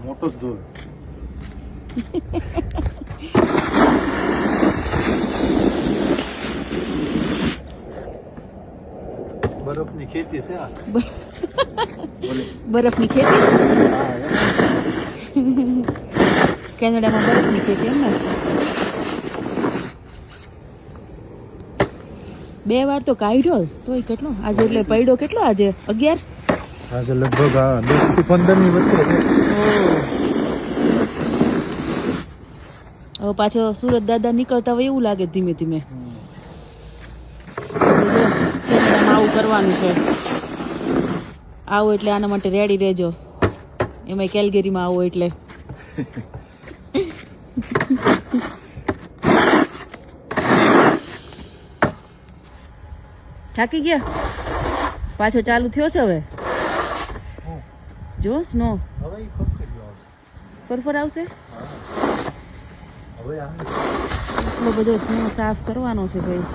મોટો જ દોર. બરફની ખેતી છે આ. બરફની ખેતી કેનેડામાં બરફની ખેતી એમ ને 2 વાર તો કાઢ્યો તોય કેટલો આજે એટલે પડ્યો કેટલો આજે 11 આજે લગભગ 10 થી 15 ની વચ્ચે છે. હવે પાછો સુરત દાદા નીકળતા હોય એવું લાગે ધીમે ધીમે કેનેડામાં આવું કરવાનું છે આવો એટલે આના માટે રેડી રહેજો એમાંય કેલગરીમાં આવો એટલે થાકી ગયા પાછો ચાલુ થયો છે હવે જો સ્નો હવે ઈ ફરફરિયો આવશે. ફરફર આવશે હવે આ એટલો બધો સ્નો સાફ કરવાનો છે ભાઈ